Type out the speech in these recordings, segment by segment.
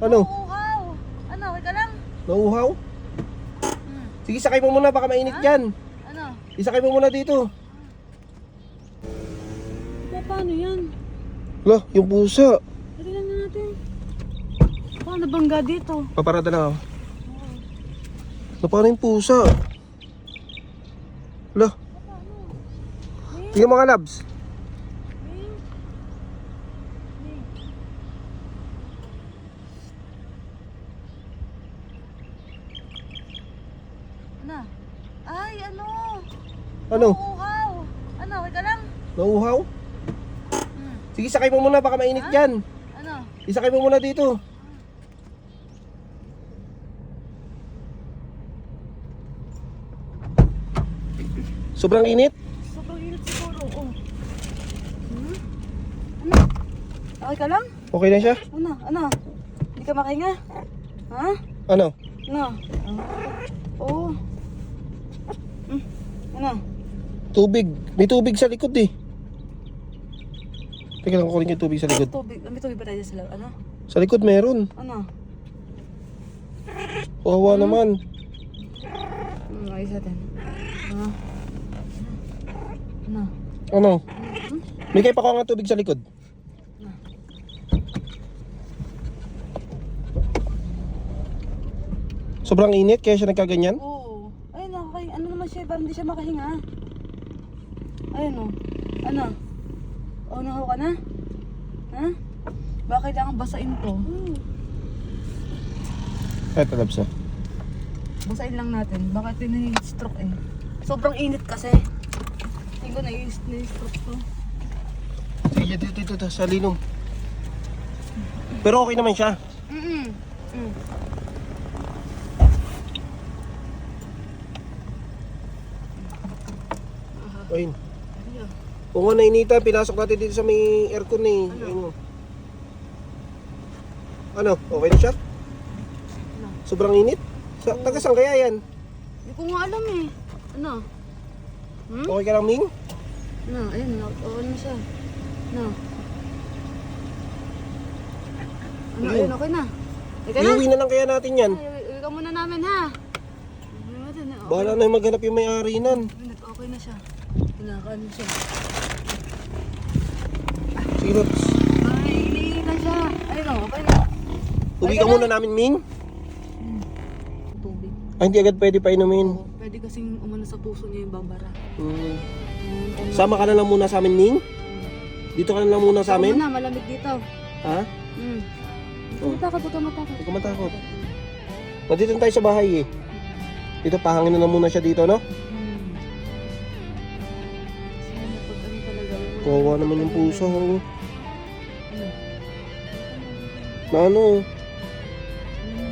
Ano? Nauuhaw. Ano, okay ka lang? Nauuhaw? Sige, sakay mo muna, baka mainit yan. Ano? Isakay mo muna dito. Paano yan? Lah, yung pusa. Tignan na natin. Paano bangga dito? Paparada na ako. Paano yung pusa? Lah. Tingnan mga labs. Ano? Ay, ano? Ano? Nauuhaw. Ano, okay ka lang? Nauuhaw? Sige, sakay mo muna, baka mainit yan. Ano? Isakay mo muna dito. Sobrang init? Sobrang init siguro, oh. Ano? Okay ka lang? Okay na siya? Ano? Ano? Hindi ka makahinga? Ha? Ano? Ano? Oo. Ano? Tubig. May tubig sa likod eh. Teka lang, kukunin yung tubig sa likod. Tubig. May tubig ba tayo sa loob? Ano? Sa likod meron. Ano? Kawawa naman. Ayos natin. Ano? Ano? Ano? May kayo pa ko nga tubig sa likod. Sobrang init kaya siya nagkaganyan? Oo. Ayun na, okay. Ano naman siya, parang hindi siya makahinga. Ayun o. Ano? O, nahaw ka na? Ha? Baka kailangan basain to. Eto, labs ah. Basain lang natin. Baka ito yung stroke eh. Sobrang init kasi. Tingin ko na-stroke to. Sige, dito, sa linom. Pero okay naman siya. Ayun. Kung nga nainita, pinasok natin dito sa may aircon eh. Ayun. Ano? Okay na siya? Sobrang init? Taga saan kaya yan? Hindi ko nga alam eh. Ano? Okay ka lang, Ming? Ano? Ayun, ano na siya. Ano? Ano? Ayun, okay na. Okay na? Iuwi na lang kaya natin yan. Uwi ka muna namin ha. Uwi natin, okay. Bahala na yung maghanap yung may-ari nan. Okay na siya. Pinakaano siya. Sige, Lops. Ay, iniilan siya. Ayun o, okay na. Uwi ka muna namin, Ming. Tubig. Ay, hindi agad pwede pa inumin. Oo, pwede kasing umano sa puso niya yung bambara. Sama ka na lang muna sa amin, Ming. Dito ka na lang muna sa amin. Ano na, malamig dito. Ha? Huwag ka matakot. Huwag ka matakot. Nandito na tayo sa bahay eh. Dito, pahangin na lang muna siya dito, no? Sana pag ano talaga. Kawawa naman yung puso. Oh. Na ano?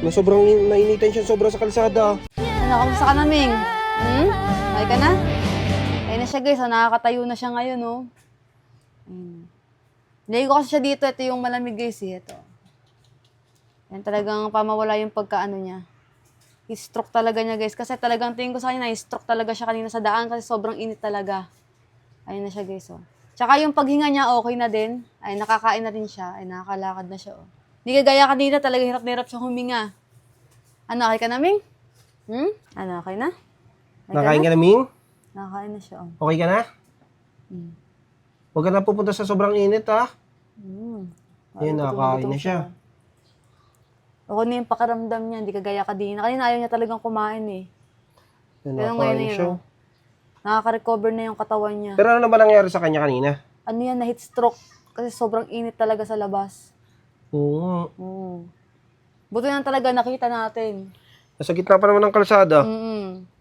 Na sobrang nainitan siya sobra sa kalsada. Ano, kamusta ka na, Ming? Okay ka na? Ayun na siya guys, nakakatayo na siya ngayon, no? Nilagay ko kasi siya dito, ito yung malamig guys, eh, ito. Yan talagang pamawala yung pagkaano niya. I-stroke talaga niya guys, kasi talagang tingin ko sa kanya, i-stroke talaga siya kanina sa daan kasi sobrang init talaga. Ayun na siya guys, oh. Tsaka yung paghinga niya, okay na din. Ay, nakakain na rin siya. Ay, nakakalakad na siya, oh. Hindi kagaya kanina, talaga hirap na hirap siya huminga. Ano, okay ka na, Ming? Ano, okay na? Okay Nakain ka na, Ming? Nakakain na siya, oh. Okay ka na? Huwag ka na pupunta sa sobrang init, ha? Yan, nakain na siya. Okay na yung pakaramdam niya, hindi kagaya kanina. Kanina ayaw niya talagang kumain, eh. Yan, Pero ngayon nakain na siya. yun, nakaka-recover na yung katawan niya. Pero ano naman nangyari sa kanya kanina? Ano yan, na heat stroke. Kasi sobrang init talaga sa labas. Oo. Buti na talaga nakita natin. Nasa gitna pa naman ng kalsada.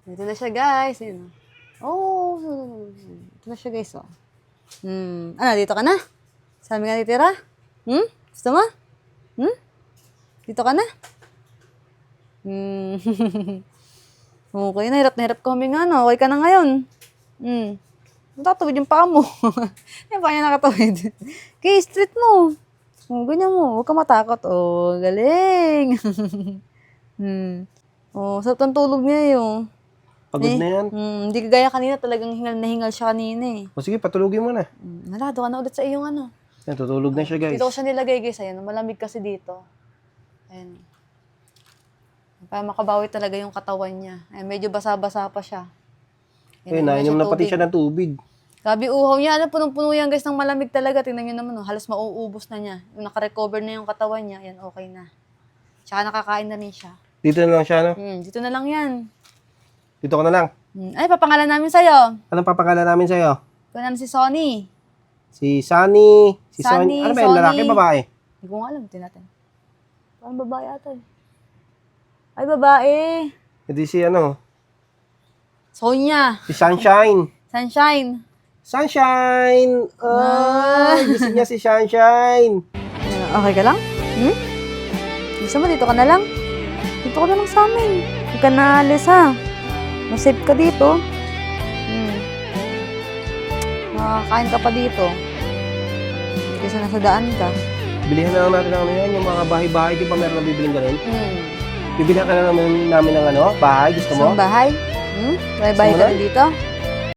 Dito na siya, guys. Yun. Oh, dito na siya, guys. Oh. Ano, dito ka na? Saan ka natitira? Gusto mo? Dito ka na? Okay na, hirap ka huminga, no? Okay ka na ngayon. Natatuwid yung paa mo. Yung paa niya nakatuwid. Okay, straight mo. Ganyan mo. Huwag ka matakot. Oh, galing. Sarap ng tulog niya yun. Pagod na yan. Hindi kagaya kanina, talagang hingal na hingal siya kanina eh. O sige, patulugin mo na. Narado ka na ulit sa iyong ano. Yan, tutulog na siya, guys. Dito ko siya nilagay guys, ayan. Malamig kasi dito. Ayan. Para makabawi talaga yung katawan niya. Ayan, medyo basa-basa pa siya. Ayun, nainom na pati tubig. siya ng tubig. Grabe uhaw niya. Ano, punong-puno yan guys ng malamig talaga. Tingnan nyo naman, oh, halos mauubos na niya. Yung nakarecover na yung katawan niya, yan, okay na. Tsaka nakakain na rin siya. Dito na lang siya, no? Dito na lang yan. Dito ka na lang. Ay, papangalan namin sa'yo. Anong papangalan namin sa'yo? Kunan si Sonny. Si Sunny. Si Sunny, Ano ba yun? Lalaki, Sonny. babae? Hindi ko nga alam, tinatin. Parang babae ata eh. Ay, babae. Hindi si ano? Sonia. Si Sunshine. Sunshine. Sunshine! Ay, gusto niya si Sunshine. Okay ka lang? Gusto mo, dito ka na lang? Dito ka na lang sa amin. Huwag ka na alis ha. Masave ka dito. Makakain ka pa dito. Kasi nasa daan ka. Bilihan na lang natin ng ano yan, yung mga bahay-bahay. Di ba meron na bibiling ganun? Hmm. Bibilihan ka na namin ng ano, bahay. Gusto mo? Gusto mong bahay? May bahay Gusto mo ka na? na dito?